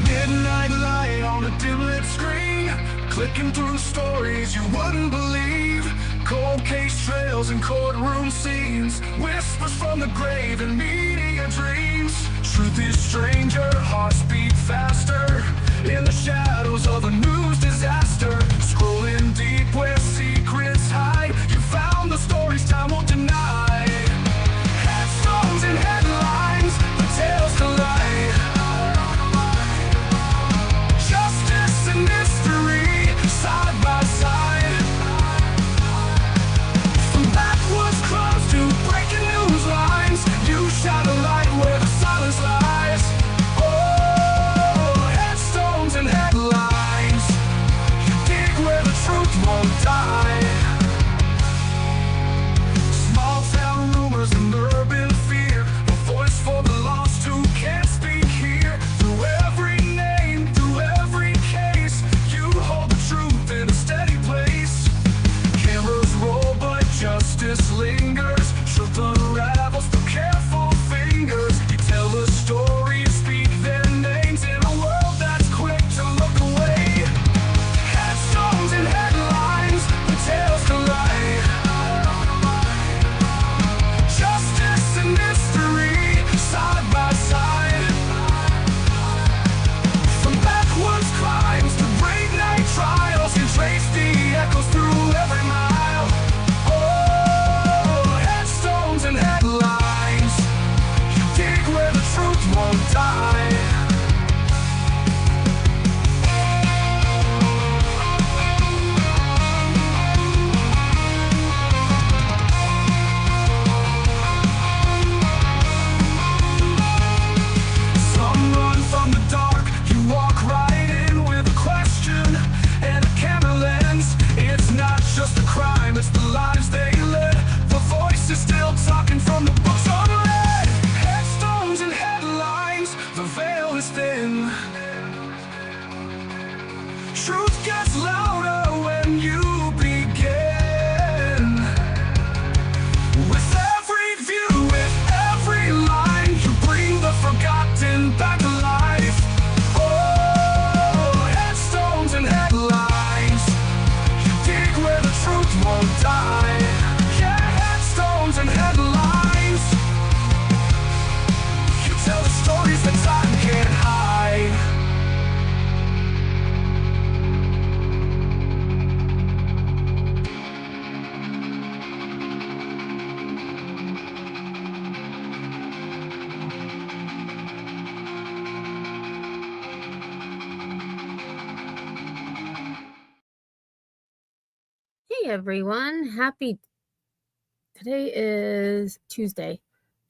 Midnight light on a dim-lit screen, clicking through stories you wouldn't believe. Cold case trails and courtroom scenes, whispers from the grave and media dreams. Truth is stranger, hearts beat faster, in the shadows of a news disaster. Scrolling deep where secrets hide, you found the stories time won't deny. Headstones and headlines, the tales collide. Justice and mystery, side by side. From backwoods clubs to breaking news lines, you shine a light where the silence lies. Oh, headstones and headlines, you dig where the truth won't die. Small town rumors and urban fear, a voice for the lost who can't speak here. Through every name, through every case, you hold the truth in a steady place. Cameras roll but justice lingers, truth unravels through careful fingers. You tell the story, speak their names in a world that's quick to look away. Headstones and headlines, the tales collide. Justice and mystery, side by side. From backwoods crimes to great night trials, you trace the echoes through every mile. Oh, headstones and headlines, you dig where the truth won't die. Some run from the dark, you walk right in with a question and a camera lens. It's not just a crime, it's the lives they led. The voice is still talking from the books unread. Headstones and headlines, the veil is thin. Truth gets louder when you begin. With every view, with every line, you bring the forgotten back to life. Oh, headstones and headlines, you dig where the truth won't die. Yeah, headstones and headlines, you tell the stories that time can't hide. Hey everyone, today is Tuesday.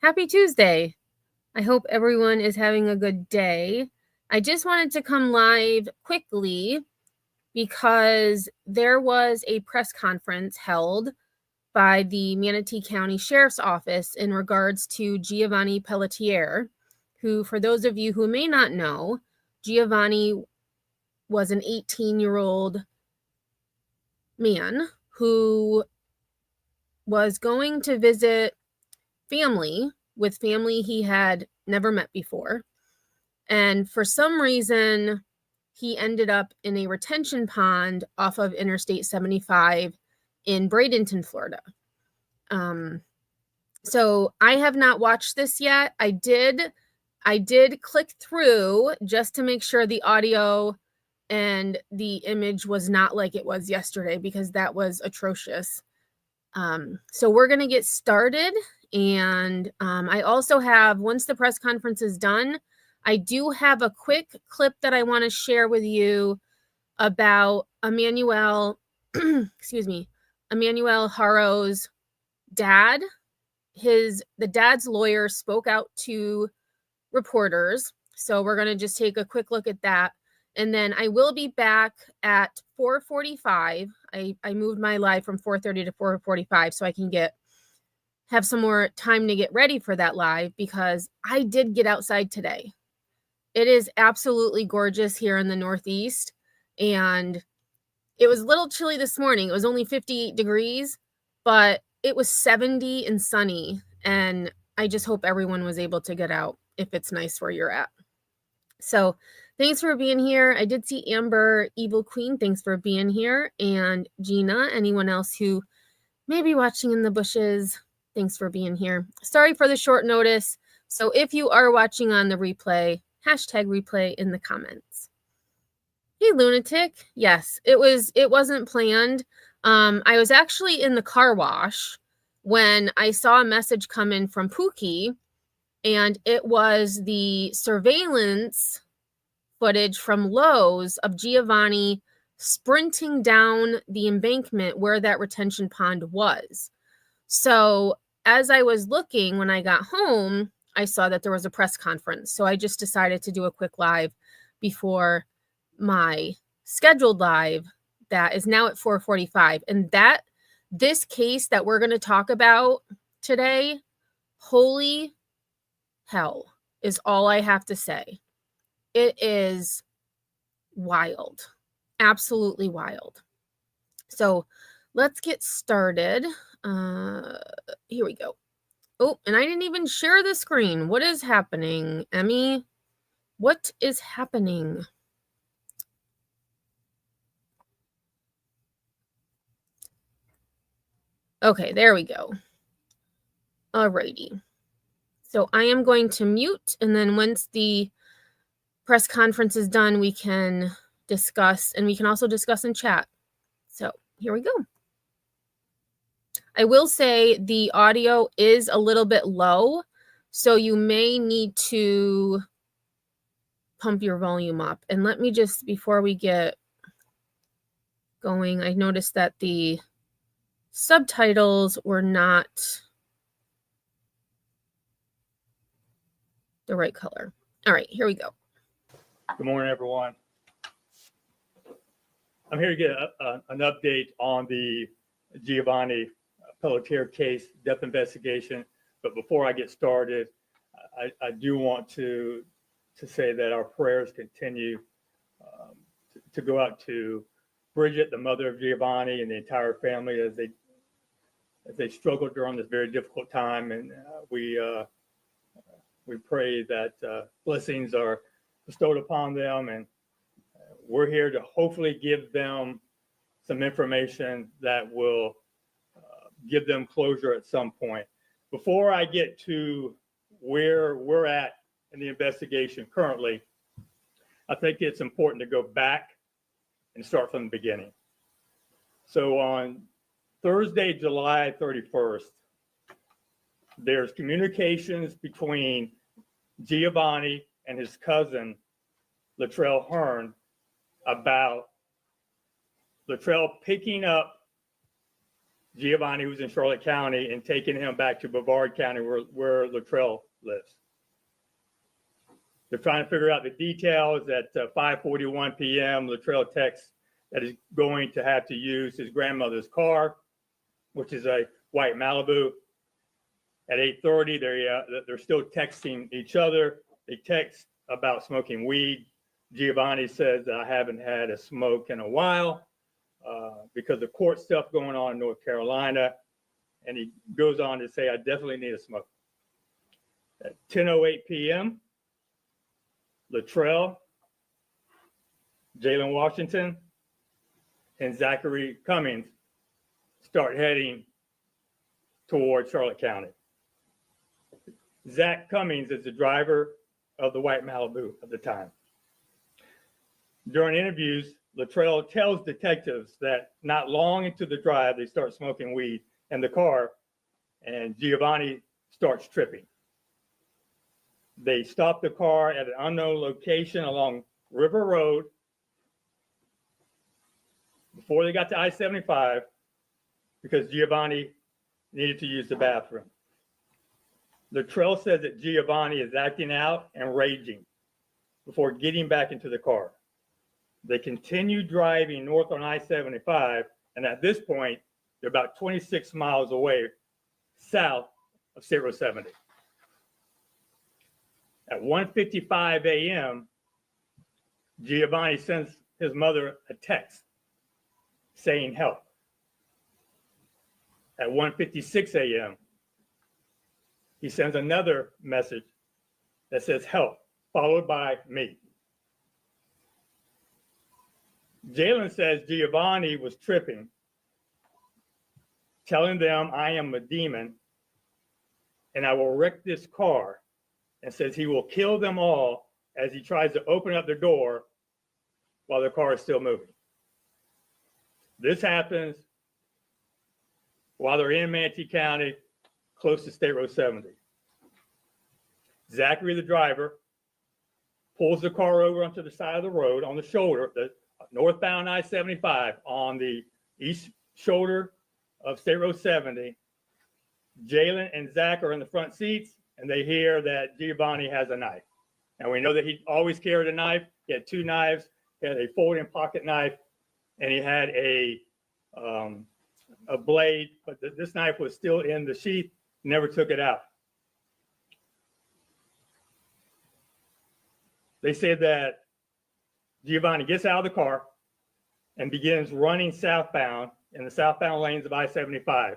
Happy Tuesday. I hope everyone is having a good day. I just wanted to come live quickly because there was a press conference held by the Manatee County Sheriff's Office in regards to Giovanni Pelletier, who, for those of you who may not know, Giovanni was an 18-year-old man who was going to visit family he had never met before. And for some reason, he ended up in a retention pond off of Interstate 75 in Bradenton, Florida. So I have not watched this yet. I did click through just to make sure the audio and the image was not like it was yesterday, because that was atrocious. So we're going to get started. And I also have, once the press conference is done, I do have a quick clip that I want to share with you about Emmanuel Haro's dad. The dad's lawyer spoke out to reporters. So we're going to just take a quick look at that. And then I will be back at 4:45. I moved my live from 4:30 to 4:45 so I can have some more time to get ready for that live, because I did get outside today. It is absolutely gorgeous here in the Northeast, and it was a little chilly this morning. It was only 58 degrees, but it was 70 and sunny, And I just hope everyone was able to get out if it's nice where you're at. So thanks for being here. I did see Amber, Evil Queen. Thanks for being here. And Gina, anyone else who may be watching in the bushes, thanks for being here. Sorry for the short notice. So if you are watching on the replay, #replay in the comments. Hey, lunatic. Yes, it wasn't planned. I was actually in the car wash when I saw a message come in from Pookie, and it was the surveillance footage from Lowe's of Giovanni sprinting down the embankment where that retention pond was. So as I was looking, when I got home, I saw that there was a press conference. So I just decided to do a quick live before my scheduled live that is now at 4:45. And this case that we're going to talk about today, holy hell, is all I have to say. It is wild, absolutely wild. So let's get started. Here we go. Oh, and I didn't even share the screen. What is happening, Emmy? What is happening? Okay, there we go. Alrighty. So I am going to mute, and then once the press conference is done, we can discuss, and we can also discuss in chat. So here we go. I will say the audio is a little bit low, so you may need to pump your volume up. And let me just, before we get going, I noticed that the subtitles were not the right color. All right, here we go. Good morning, everyone. I'm here to get an update on the Giovanni Pelletier case, death investigation. But before I get started, I do want to say that our prayers continue to go out to Bridget, the mother of Giovanni, and the entire family as they struggle during this very difficult time. And we pray that blessings are bestowed upon them, and we're here to hopefully give them some information that will give them closure at some point. Before I get to where we're at in the investigation currently, I think it's important to go back and start from the beginning. So on Thursday, July 31st, there's communications between Giovanni and his cousin, Latrell Hearn, about Latrell picking up Giovanni, who's in Charlotte County, and taking him back to Brevard County where Latrell lives. They're trying to figure out the details. At 5:41 p.m., Latrell texts that he's going to have to use his grandmother's car, which is a white Malibu. At 8:30, they're still texting each other. They text about smoking weed. Giovanni says that I haven't had a smoke in a while because of court stuff going on in North Carolina. And he goes on to say, I definitely need a smoke. At 10:08 p.m., Latrell, Jalen Washington, and Zachary Cummings start heading toward Charlotte County. Zach Cummings is the driver of the white Malibu at the time. During interviews, Latrell tells detectives that not long into the drive, they start smoking weed in the car, and Giovanni starts tripping. They stop the car at an unknown location along River Road before they got to I-75 because Giovanni needed to use the bathroom. Latrell says that Giovanni is acting out and raging before getting back into the car. They continue driving north on I-75, and at this point, they're about 26 miles away south of State Road 70. At 1:55 a.m., Giovanni sends his mother a text saying help. At 1:56 a.m., he sends another message that says help, followed by me. Jalen says Giovanni was tripping, telling them I am a demon and I will wreck this car, and says he will kill them all as he tries to open up the door while the car is still moving. This happens while they're in Manatee County, close to State Road 70. Zachary, the driver, pulls the car over onto the side of the road on the shoulder, the northbound I-75 on the east shoulder of State Road 70. Jalen and Zach are in the front seats, and they hear that Giovanni has a knife. And we know that he always carried a knife. He had two knives. He had a folding pocket knife, and he had a blade, but this knife was still in the sheath, never took it out. They said that Giovanni gets out of the car and begins running southbound in the southbound lanes of I-75.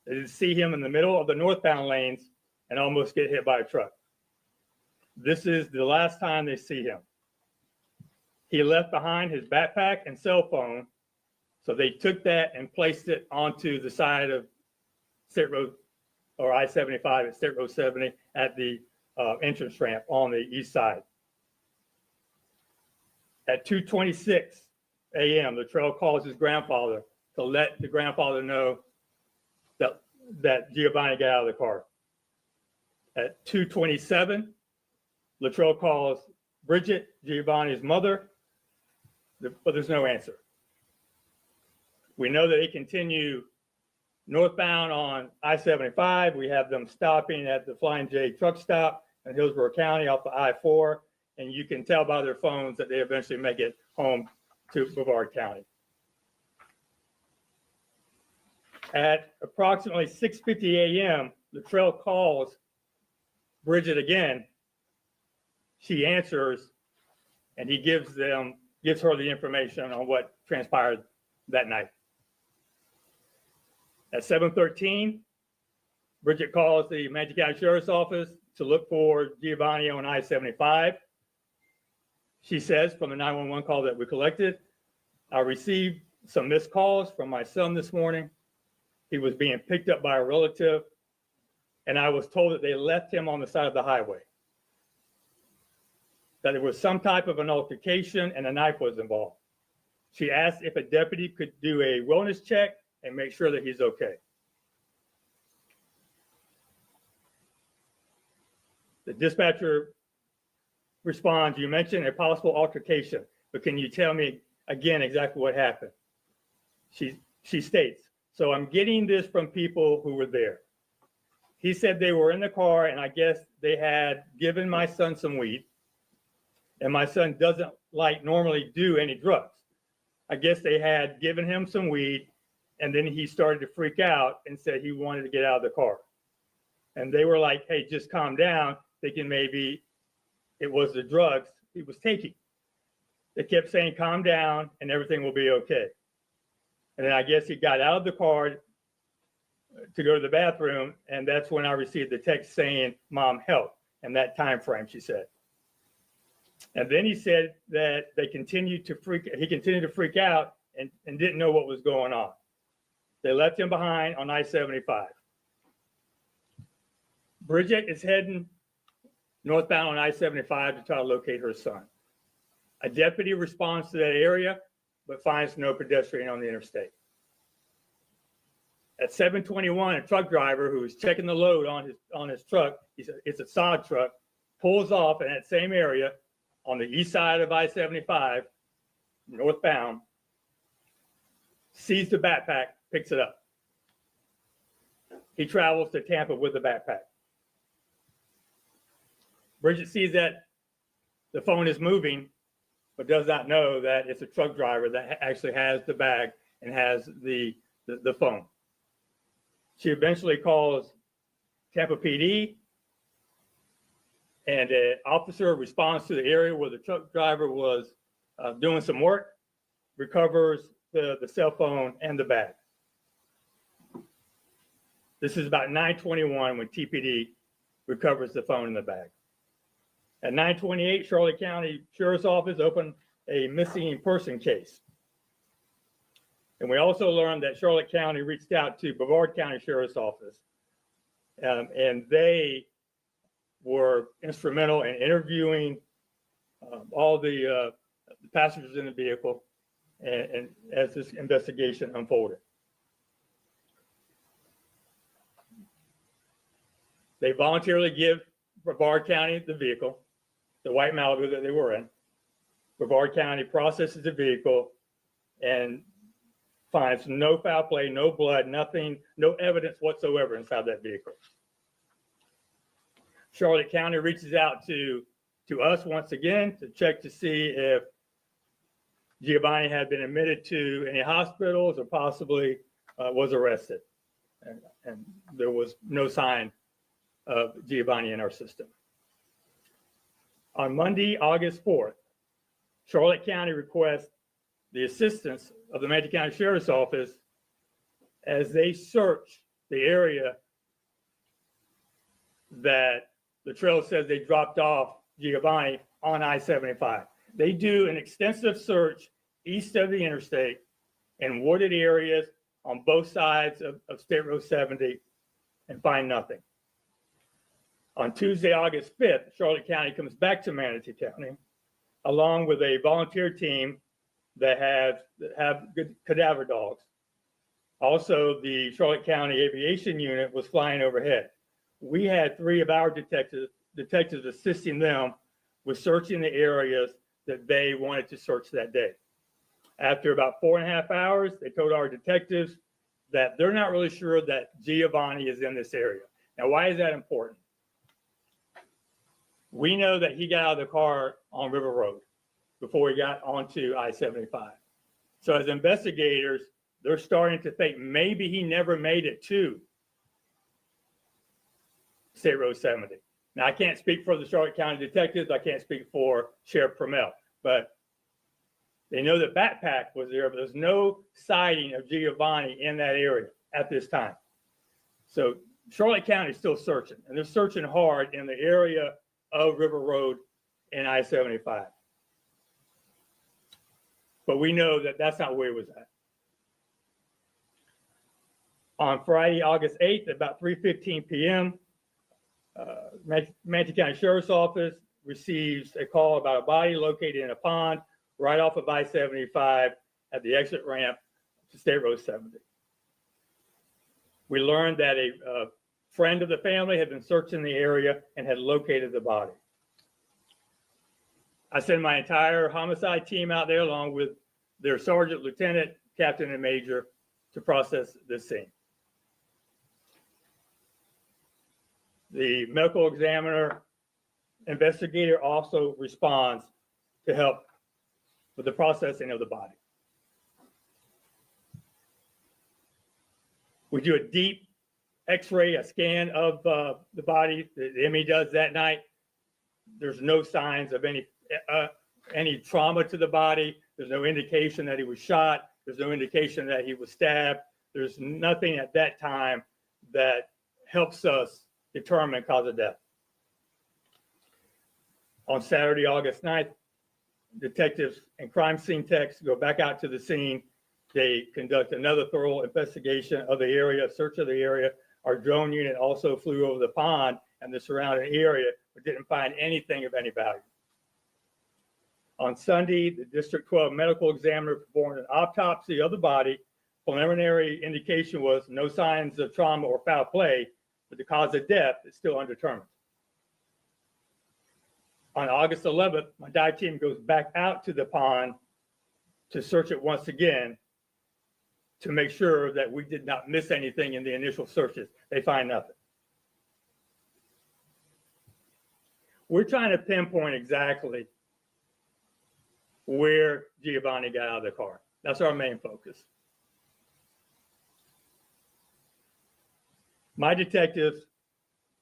They see him in the middle of the northbound lanes and almost get hit by a truck. This is the last time they see him. He left behind his backpack and cell phone, so they took that and placed it onto the side of State Road or I-75 at State Road 70 at the entrance ramp on the east side. At 2:26 a.m., Latrell calls his grandfather to let the grandfather know that Giovanni got out of the car. At 2:27, Latrell calls Bridget, Giovanni's mother, but there's no answer. We know that they continue northbound on I-75. We have them stopping at the Flying J truck stop in Hillsborough County off the I-4, and you can tell by their phones that they eventually make it home to Brevard County. At approximately 6:50 a.m., Latrell calls Bridget again. She answers, and he gives her the information on what transpired that night. At 7:13, Bridget calls the Manatee County Sheriff's Office to look for Giovanni on I-75. She says, from the 911 call that we collected, I received some missed calls from my son this morning. He was being picked up by a relative, and I was told that they left him on the side of the highway, that there was some type of an altercation and a knife was involved. She asked if a deputy could do a wellness check and make sure that he's okay. The dispatcher responds, you mentioned a possible altercation, but can you tell me again exactly what happened? She states, so I'm getting this from people who were there. He said they were in the car, and I guess they had given my son some weed, and my son doesn't normally do any drugs. I guess they had given him some weed, and then he started to freak out and said he wanted to get out of the car. And they were like, hey, just calm down, thinking maybe it was the drugs he was taking. They kept saying, calm down and everything will be okay. And then I guess he got out of the car to go to the bathroom, and that's when I received the text saying, Mom, help, in that time frame, she said. And then he said that he continued to freak out and didn't know what was going on. They left him behind on I-75. Bridget is heading northbound on I-75 to try to locate her son. A deputy responds to that area, but finds no pedestrian on the interstate. At 7:21, a truck driver who was checking the load on his truck, it's a sod truck, pulls off in that same area on the east side of I-75, northbound, sees the backpack, picks it up. He travels to Tampa with the backpack. Bridget sees that the phone is moving, but does not know that it's a truck driver that actually has the bag and has the phone. She eventually calls Tampa PD, and an officer responds to the area where the truck driver was doing some work, recovers the cell phone and the bag. This is about 9:21 when TPD recovers the phone in the bag. At 9:28, Charlotte County Sheriff's Office opened a missing person case. And we also learned that Charlotte County reached out to Brevard County Sheriff's Office, and they were instrumental in interviewing all the passengers in the vehicle, and as this investigation unfolded. They voluntarily give Brevard County the vehicle, the white Malibu that they were in. Brevard County processes the vehicle and finds no foul play, no blood, nothing, no evidence whatsoever inside that vehicle. Charlotte County reaches out to us once again to check to see if Giovanni had been admitted to any hospitals or possibly was arrested. And there was no sign of Giovanni in our system. On Monday, August 4th, Charlotte County requests the assistance of the Manatee County Sheriff's Office as they search the area that the trail says they dropped off Giovanni on I-75. They do an extensive search east of the interstate in wooded areas on both sides of State Road 70 and find nothing. On Tuesday, August 5th, Charlotte County comes back to Manatee County along with a volunteer team that have good cadaver dogs. Also, the Charlotte County Aviation Unit was flying overhead. We had 3 of our detectives assisting them with searching the areas that they wanted to search that day. After about 4.5 hours, they told our detectives that they're not really sure that Giovanni is in this area. Now, why is that important? We know that he got out of the car on River Road before he got onto I-75. So as investigators, they're starting to think maybe he never made it to State Road 70. Now, I can't speak for the Charlotte County detectives. I can't speak for Sheriff Promell, but they know that backpack was there, but there's no sighting of Giovanni in that area at this time. So Charlotte County is still searching, and they're searching hard in the area of River Road and I-75. But we know that that's not where he was at. On Friday, August 8th, at about 3:15 p.m., Manatee County Sheriff's Office receives a call about a body located in a pond right off of I-75 at the exit ramp to State Road 70. We learned that a friend of the family had been searching the area and had located the body. I sent my entire homicide team out there along with their sergeant, lieutenant, captain, and major to process this scene. The medical examiner investigator also responds to help with the processing of the body. We do a deep X-ray, a scan of the body. The ME does that night. There's no signs of any trauma to the body. There's no indication that he was shot. There's no indication that he was stabbed. There's nothing at that time that helps us determine cause of death. On Saturday, August 9th, detectives and crime scene techs go back out to the scene. They conduct another thorough investigation of the area, search of the area. Our drone unit also flew over the pond and the surrounding area, but didn't find anything of any value. On Sunday, the District 12 medical examiner performed an autopsy of the body. Preliminary indication was no signs of trauma or foul play, but the cause of death is still undetermined. On August 11th, my dive team goes back out to the pond to search it once again to make sure that we did not miss anything in the initial searches. They find nothing. We're trying to pinpoint exactly where Giovanni got out of the car. That's our main focus. My detectives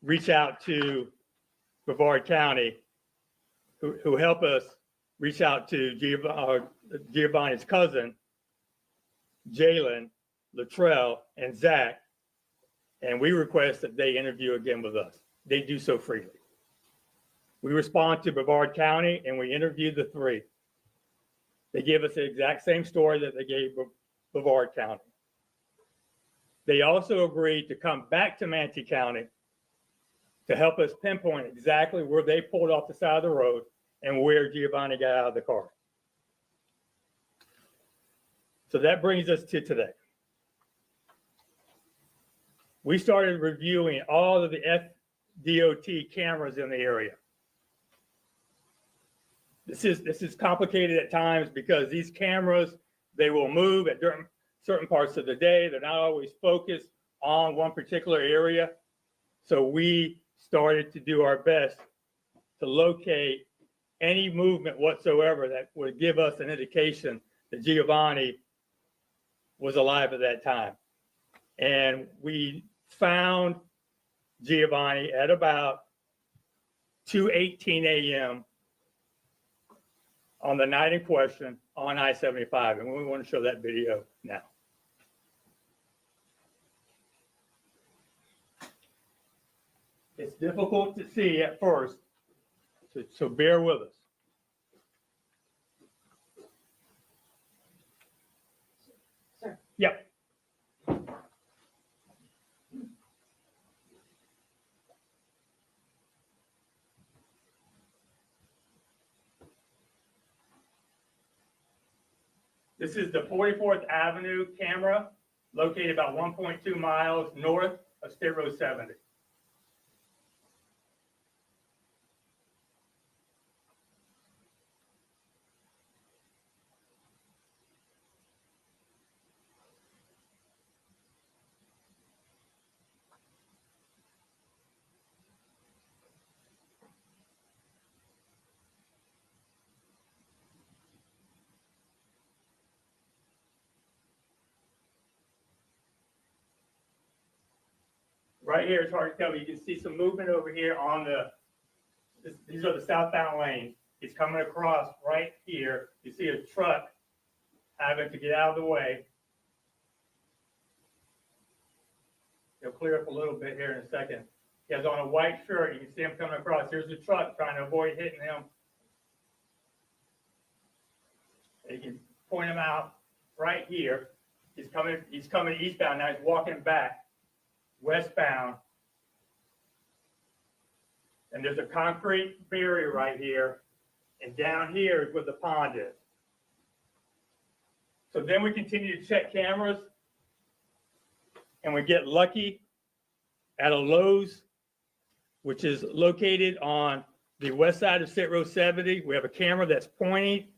reach out to Brevard County, who help us reach out to Giovanni's cousin, Jalen, Latrell, and Zach, and we request that they interview again with us. they do so freely. We respond to Brevard County and we interviewed the three. They gave us the exact same story that they gave Brevard County. They also agreed to come back to Manatee County to help us pinpoint exactly where they pulled off the side of the road and where Giovanni got out of the car. So that brings us to today. We started reviewing all of the FDOT cameras in the area. This is complicated at times because these cameras, they will move at certain parts of the day. They're not always focused on one particular area. So we started to do our best to locate any movement whatsoever that would give us an indication that Giovanni was alive at that time. And we found Giovanni at about 2:18 a.m. on the night in question on I-75. And we want to show that video now. It's difficult to see at first, so bear with us. Sir. Yep. This is the 44th Avenue camera located about 1.2 miles north of State Road 70. Right here, it's hard to tell, but you can see some movement over here on these are the southbound lanes. He's coming across right here. You see a truck having to get out of the way. He'll clear up a little bit here in a second. He has on a white shirt. You can see him coming across. Here's the truck trying to avoid hitting him. And you can point him out right here. He's coming eastbound now. He's walking back westbound. And there's a concrete barrier right here. And down here is where the pond is. So then we continue to check cameras. And we get lucky at a Lowe's, which is located on the west side of State Road 70. We have a camera that's pointing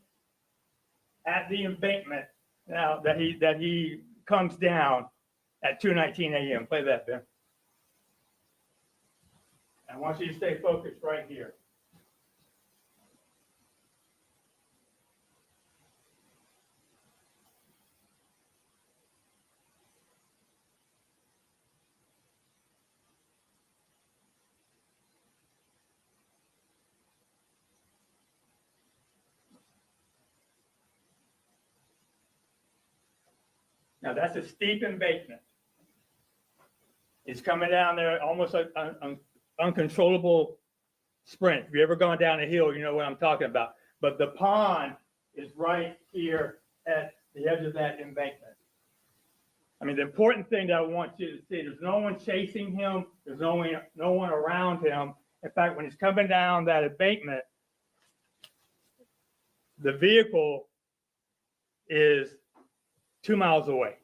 at the embankment now that he comes down at 2:19 a.m. Play that, Ben. I want you to stay focused right here. Now that's a steep embankment. It's coming down there almost like an uncontrollable sprint. If you've ever gone down a hill, you know what I'm talking about. But the pond is right here at the edge of that embankment. I mean, the important thing that I want you to see, there's no one chasing him. There's no one around him. In fact, when he's coming down that embankment, the vehicle is 2 miles away.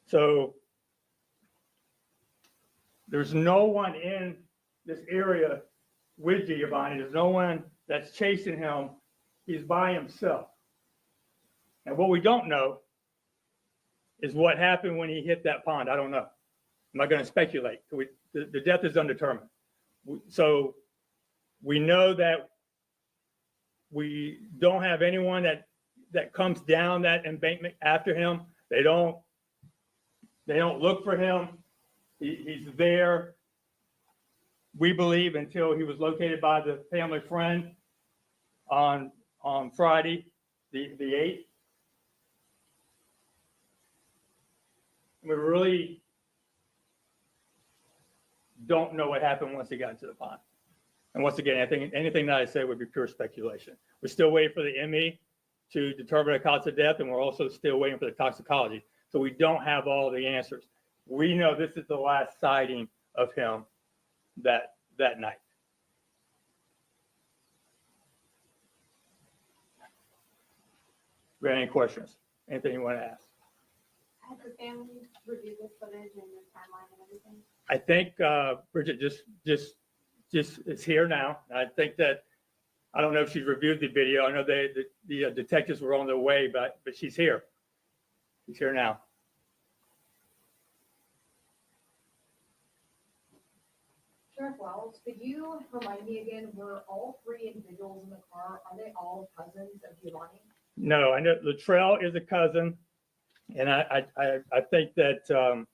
So there's no one in this area with Giovanni. There's no one that's chasing him. He's by himself. And what we don't know is what happened when he hit that pond. I don't know. I'm not going to speculate. The death is undetermined. So we know that we don't have anyone that comes down that embankment after him. They don't look for him. He's there, we believe, until he was located by the family friend on Friday, the 8th. we really don't know what happened once he got into the pond. And once again, I think anything that I say would be pure speculation. We're still waiting for the ME to determine the cause of death, and we're also still waiting for the toxicology. So we don't have all the answers. We know this is the last sighting of him that night. Do you have any questions? Anything you want to ask? Has the family reviewed this footage and the timeline and everything? I think Bridget just is here now. I think that, I don't know if she's reviewed the video. I know the detectives were on their way, but she's here. She's here now. Sheriff Wells, could you remind me again, were all three individuals in the car, are they all cousins of Giovanni? No, I know Latrell is a cousin, and I think that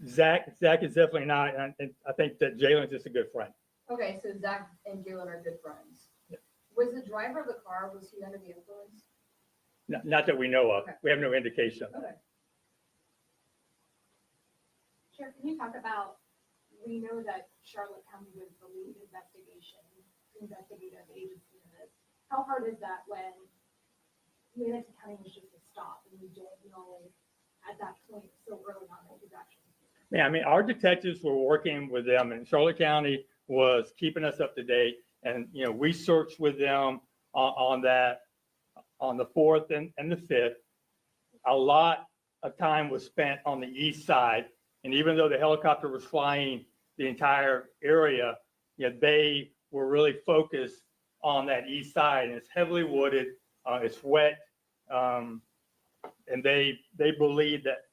Zach is definitely not, and I think that Jalen's just a good friend. Okay, so Zach and Jalen are good friends. Yeah. Was the driver of the car, was he under the influence? Not that we know of. Okay. We have no indication. Okay. Sheriff, can you talk about, we know that Charlotte County was the lead investigative agency in this. How hard is that when Manatee County was just a stop and we don't know at that point so early on that he's actually? Yeah, I mean, our detectives were working with them, and Charlotte County was keeping us up to date. And, you know, we searched with them on that, on the 4th and the 5th. A lot of time was spent on the east side. And even though the helicopter was flying the entire area, you know, they were really focused on that east side. And it's heavily wooded, it's wet, and they believe that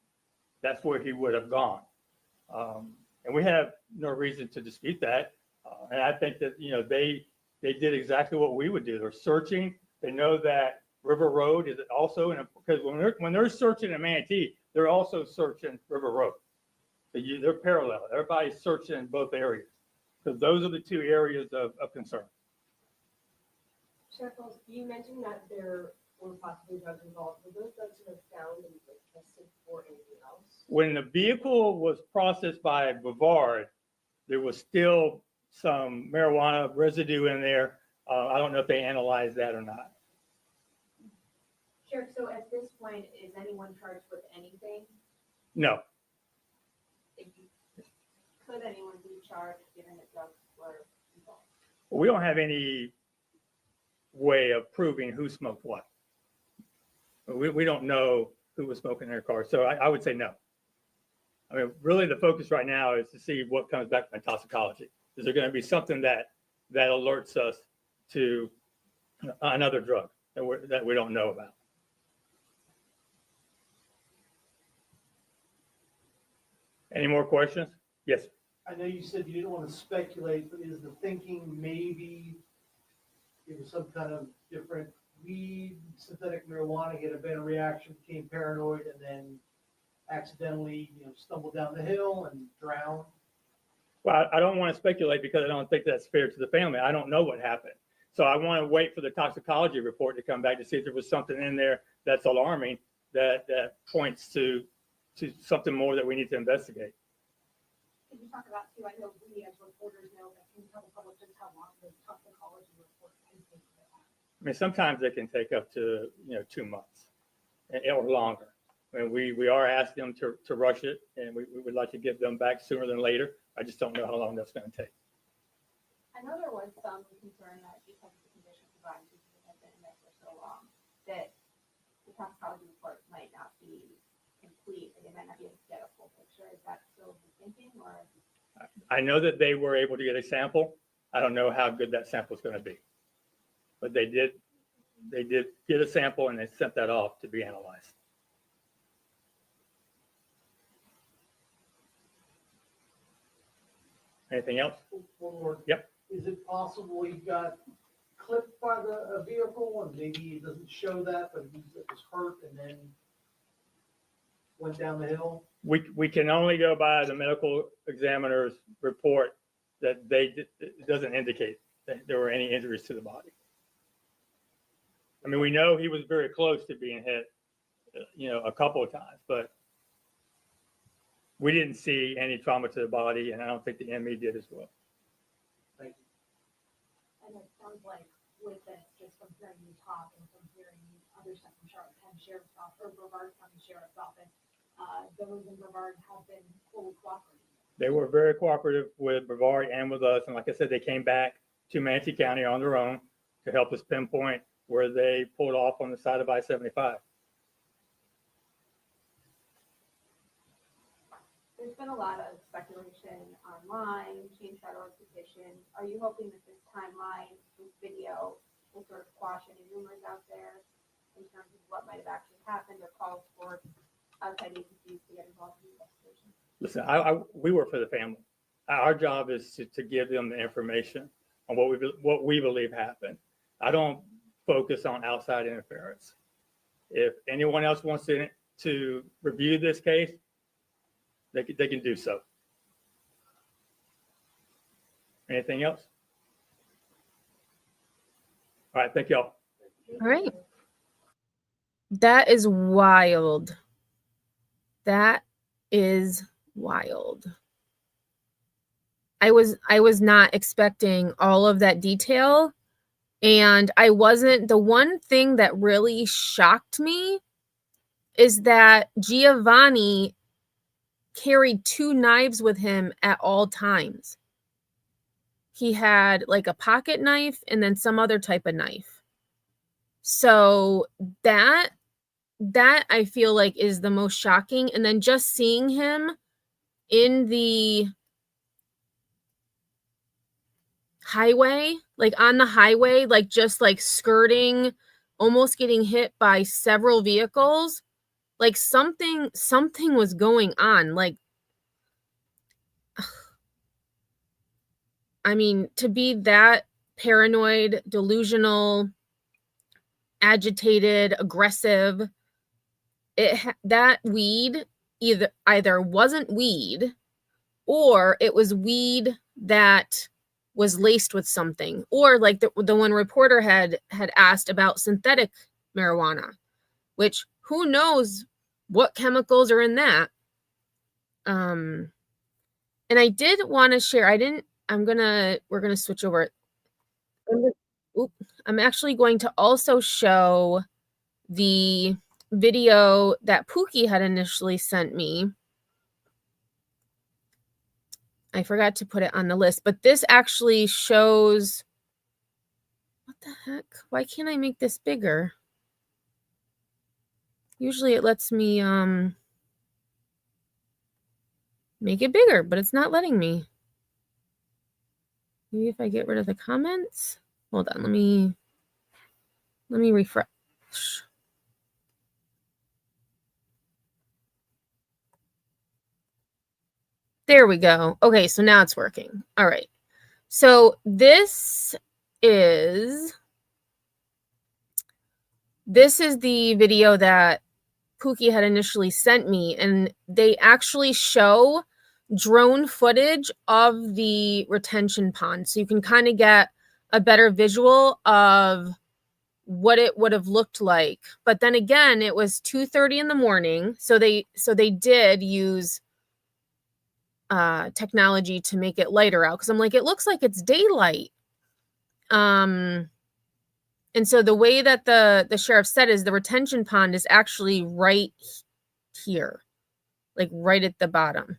that's where he would have gone. And we have no reason to dispute that. And I think that, you know, they did exactly what we would do. They're searching. They know that River Road is also, because when they're searching in Manatee, they're also searching River Road. So they're parallel. Everybody's searching in both areas, because those are the two areas of concern. Sheriff Wells, you mentioned that there were possibly drugs involved. Were those drugs that were found and tested for anything else? When the vehicle was processed by Bavard, there was still some marijuana residue in there. I don't know if they analyzed that or not. Sheriff, so at this point, is anyone charged with anything? No, Could anyone be charged given that drugs were involved? we don't have any way of proving who smoked what. We don't know who was smoking in their car. So I would say no. I mean, really the focus right now is to see what comes back from toxicology. Is there going to be something that alerts us to another drug that we don't know about? Any more questions? Yes. I know you said you didn't want to speculate, but is the thinking maybe it was some kind of different weed, synthetic marijuana, he had a bad reaction, became paranoid, and then accidentally, stumbled down the hill and drowned? Well, I don't want to speculate because I don't think that's fair to the family. I don't know what happened. So I want to wait for the toxicology report to come back to see if there was something in there that's alarming that points to something more that we need to investigate. Can you talk about too, I know we as reporters know that, can you tell the public just how long the toxicology report can take? I mean, sometimes they can take up to 2 months or longer. I mean, we are asking them to rush it, and we would like to get them back sooner than later. I just don't know how long that's going to take. I know there was some concern that because of the conditions of bodies have been in there for so long, that the toxicology report might not be complete, and they might not be able to get a full picture. Is that still the thinking, or? I know that they were able to get a sample. I don't know how good that sample is going to be, but they did get a sample, and they sent that off to be analyzed. Anything else? One more. Yep. Is it possible he got clipped by the vehicle and maybe it doesn't show that, but he was hurt and then went down the hill? We can only go by the medical examiner's report that it doesn't indicate that there were any injuries to the body. I mean, we know he was very close to being hit a couple of times, but we didn't see any trauma to the body, and I don't think the ME did as well. Thank you. And it sounds like with this, just from hearing you talk and from hearing other stuff from Charlotte County Sheriff's Office or Brevard County Sheriff's Office, those in Brevard have been fully cooperating. They were very cooperative with Brevard and with us, and like I said, they came back to Manatee County on their own to help us pinpoint where they pulled off on the side of I-75. There's been a lot of speculation online, change.org petition. Are you hoping that this timeline, this video, will sort of quash any rumors out there in terms of what might have actually happened or calls for outside agencies to get involved in the investigation? Listen, we work for the family. Our job is to give them the information on what we believe happened. I don't focus on outside interference. If anyone else wants to review this case, they can do so. Anything else? All right, thank y'all. All right. That is wild. That is wild. I was not expecting all of that detail, and I wasn't. The one thing that really shocked me is that Giovanni carried 2 knives with him at all times. He had like a pocket knife and then some other type of knife. So that I feel like is the most shocking. And then just seeing him in the highway, like on the highway, like just like skirting, almost getting hit by several vehicles, like something was going on. Like, I mean, to be that paranoid, delusional, agitated, aggressive, that weed either wasn't weed, or it was weed that was laced with something, or like the one reporter had asked about synthetic marijuana, which who knows what chemicals are in that. And I did want to share, we're gonna switch over. I'm actually going to also show the video that Pookie had initially sent me. I forgot to put it on the list, but this actually shows, what the heck? Why can't I make this bigger? Usually it lets me make it bigger, but it's not letting me. Maybe if I get rid of the comments. Hold on, let me refresh. There we go. Okay, so now it's working. All right. So this is the video that Pookie had initially sent me, and they actually show drone footage of the retention pond, so you can kind of get a better visual of what it would have looked like. But then again, it was 2:30 in the morning, so they did use technology to make it lighter out, because I'm like, it looks like it's daylight. And so the way that the sheriff said is the retention pond is actually right here, like right at the bottom.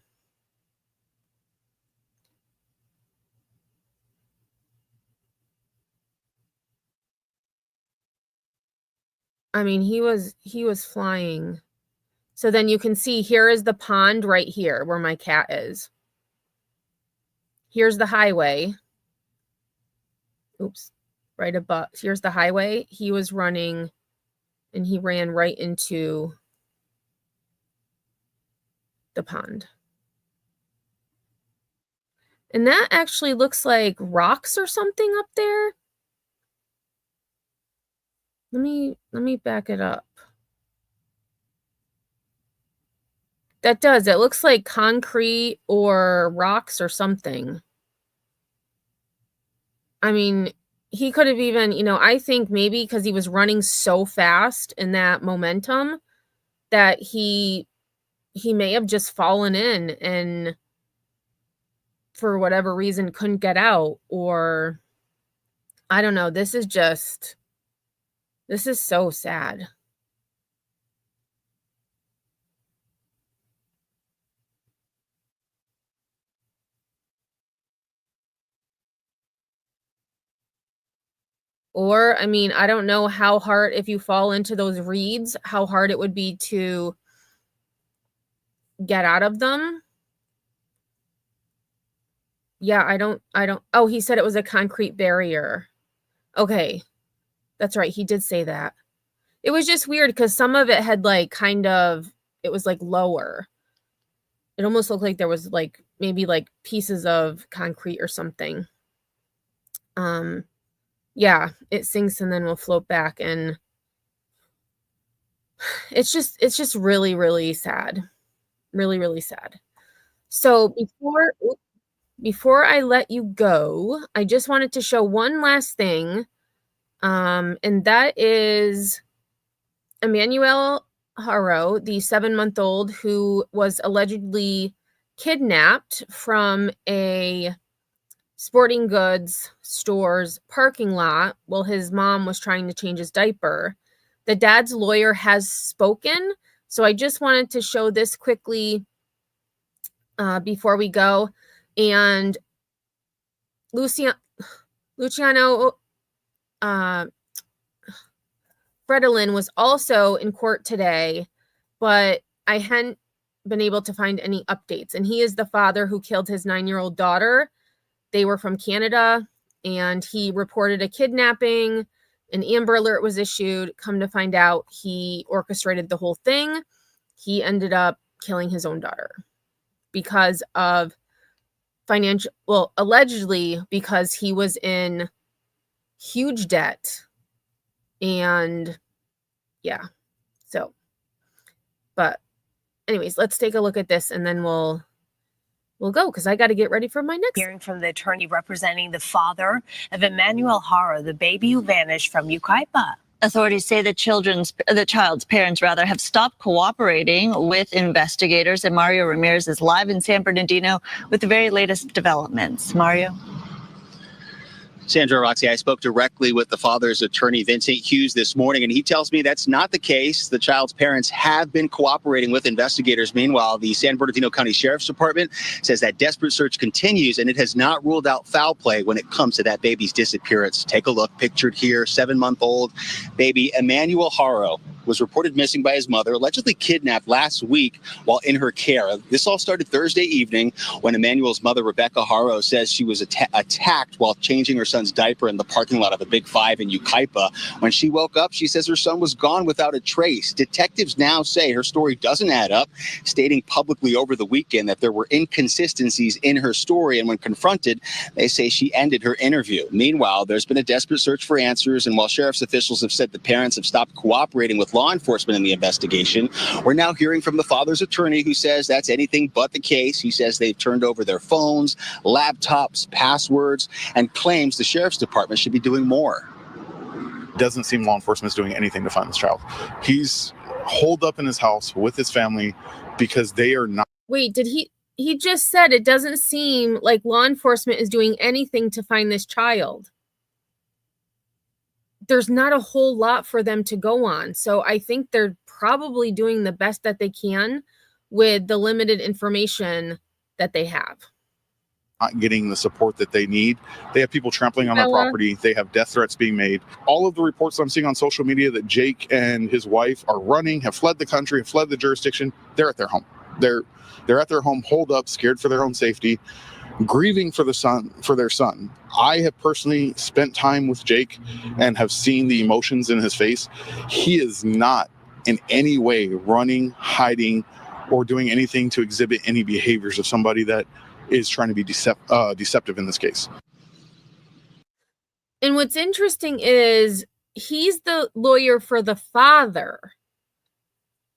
I mean, he was flying. So then you can see here is the pond right here where my cat is. Here's the highway. Oops, right above. Here's the highway. He was running and he ran right into the pond. And that actually looks like rocks or something up there. Let me back it up. That does. It looks like concrete or rocks or something. I mean, he could have even, I think maybe because he was running so fast in that momentum, that he may have just fallen in and for whatever reason couldn't get out, or I don't know. This is so sad. Or, I mean, I don't know how hard, if you fall into those reeds, how hard it would be to get out of them. Yeah, I don't, oh, he said it was a concrete barrier. Okay. That's right. He did say that. It was just weird because some of it had like it was like lower. It almost looked like there was like maybe like pieces of concrete or something. Yeah, it sinks and then will float back, and it's just really, really sad. Really, really sad. So before I let you go, I just wanted to show one last thing. And that is Emmanuel Haro, the 7-month-old who was allegedly kidnapped from a sporting goods store's parking lot while his mom was trying to change his diaper. The dad's lawyer has spoken, so I just wanted to show this quickly before we go. And Luciano Fredolin was also in court today, but I hadn't been able to find any updates. And he is the father who killed his 9-year-old daughter. They were from Canada, and he reported a kidnapping. An Amber Alert was issued. Come to find out, he orchestrated the whole thing. He ended up killing his own daughter because of allegedly because he was in huge debt. And yeah, so, but anyways, let's take a look at this and then we'll go, because I got to get ready for my next. Hearing from the attorney representing the father of Emmanuel Haro, the baby who vanished from Yucaipa. Authorities say the child's parents have stopped cooperating with investigators, and Mario Ramirez is live in San Bernardino with the very latest developments. Mario. Sandra, Roxy, I spoke directly with the father's attorney, Vincent Hughes, this morning, and he tells me that's not the case. The child's parents have been cooperating with investigators. Meanwhile, the San Bernardino County Sheriff's Department says that desperate search continues, and it has not ruled out foul play when it comes to that baby's disappearance. Take a look, pictured here, 7-month-old baby Emmanuel Haro was reported missing by his mother, allegedly kidnapped last week while in her care. This all started Thursday evening when Emmanuel's mother, Rebecca Haro, says she was attacked while changing her son's diaper in the parking lot of a Big Five in Yucaipa. When she woke up, she says her son was gone without a trace. Detectives now say her story doesn't add up, stating publicly over the weekend that there were inconsistencies in her story, and when confronted, they say she ended her interview. Meanwhile, there's been a desperate search for answers, and while sheriff's officials have said the parents have stopped cooperating with law enforcement in the investigation, we're now hearing from the father's attorney, who says that's anything but the case. He says they've turned over their phones, laptops, passwords, and claims the sheriff's department should be doing more. Doesn't seem law enforcement is doing anything to find this child. He's holed up in his house with his family because they are not. Wait, did he just said it doesn't seem like law enforcement is doing anything to find this child? There's not a whole lot for them to go on. So I think they're probably doing the best that they can with the limited information that they have. Not getting the support that they need. They have people trampling on their property. They have death threats being made. All of the reports I'm seeing on social media that Jake and his wife are running, have fled the country, have fled the jurisdiction, they're at their home. They're at their home, holed up, scared for their own safety, grieving for their son. I have personally spent time with Jake and have seen the emotions in his face. He is not in any way running, hiding, or doing anything to exhibit any behaviors of somebody that is trying to be deceptive in this case. And what's interesting is he's the lawyer for the father,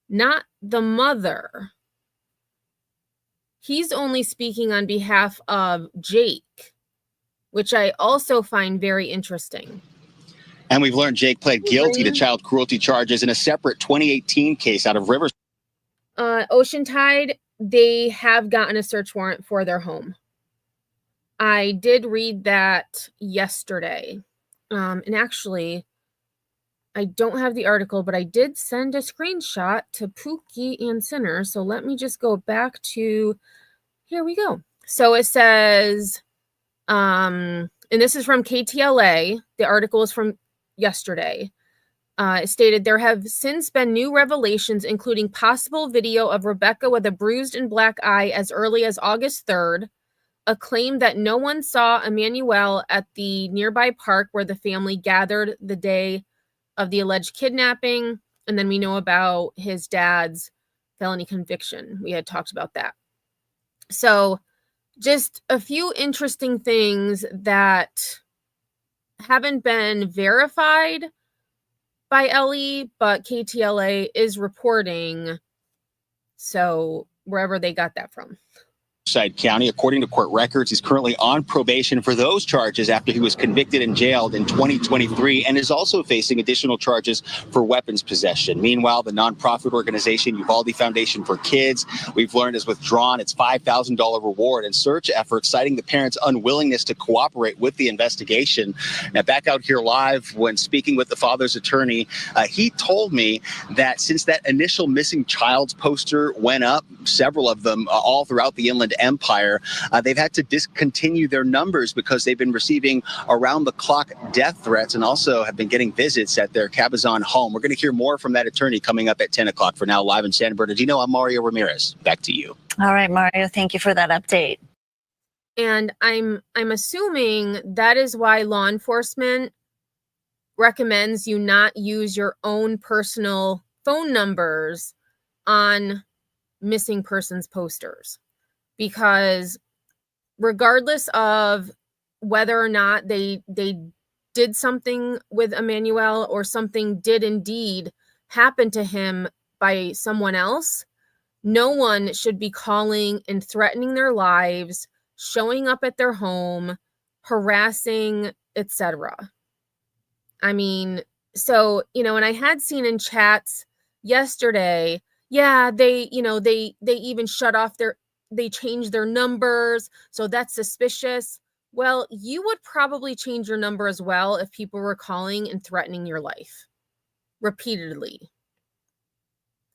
not the mother. He's only speaking on behalf of Jake, which I also find very interesting. And we've learned Jake pled guilty to child cruelty charges in a separate 2018 case out of Rivers. Oceantide, they have gotten a search warrant for their home. I did read that yesterday. And actually, I don't have the article, but I did send a screenshot to Pookie and Sinner. So let me just go back to, here we go. So it says, and this is from KTLA. The article is from yesterday. It stated, there have since been new revelations, including possible video of Rebecca with a bruised and black eye as early as August 3rd, a claim that no one saw Emmanuel at the nearby park where the family gathered the day of the alleged kidnapping, and then we know about his dad's felony conviction. We had talked about that. So just a few interesting things that haven't been verified by Ellie, but KTLA is reporting. So wherever they got that from. County. According to court records, he's currently on probation for those charges after he was convicted and jailed in 2023 and is also facing additional charges for weapons possession. Meanwhile, the nonprofit organization Uvalde Foundation for Kids, we've learned, has withdrawn its $5,000 reward and search efforts, citing the parents' unwillingness to cooperate with the investigation. Now, back out here live, when speaking with the father's attorney, he told me that since that initial missing child's poster went up, several of them all throughout the Inland Empire, they've had to discontinue their numbers because they've been receiving around-the-clock death threats and also have been getting visits at their Cabazon home. We're going to hear more from that attorney coming up at 10 o'clock. For now, live in San Bernardino, I'm Mario Ramirez. Back to you. All right, Mario, thank you for that update. And I'm assuming that is why law enforcement recommends you not use your own personal phone numbers on missing persons posters, because regardless of whether or not they did something with Emmanuel or something did indeed happen to him by someone else, no one should be calling and threatening their lives, showing up at their home, harassing, etc. I mean, so, and I had seen in chats yesterday, yeah, they even they changed their numbers, so that's suspicious. Well, you would probably change your number as well if people were calling and threatening your life repeatedly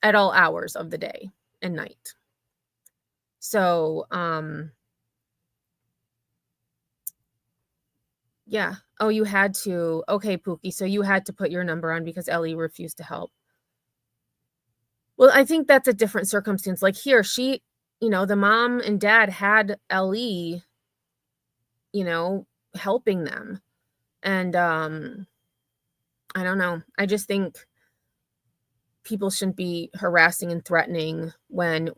at all hours of the day and night. So, yeah. Oh, you had to. Okay, Pookie. So you had to put your number on because Ellie refused to help. Well, I think that's a different circumstance. Like here, she, the mom and dad had Ellie, helping them. And I don't know. I just think people shouldn't be harassing and threatening when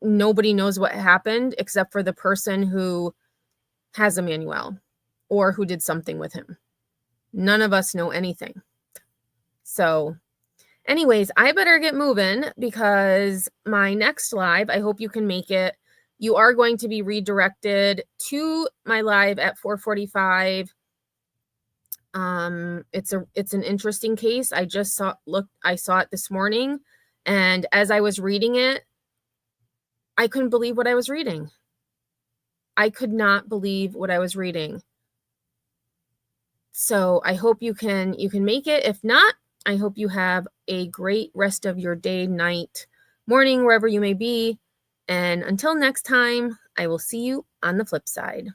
nobody knows what happened except for the person who has Emmanuel or who did something with him. None of us know anything. So anyways, I better get moving because my next live, I hope you can make it. You are going to be redirected to my live at 4:45. It's an interesting case. I just saw it this morning, and as I was reading it, I couldn't believe what I was reading. I could not believe what I was reading. So I hope you can make it. If not, I hope you have a great rest of your day, night, morning, wherever you may be. And until next time, I will see you on the flip side.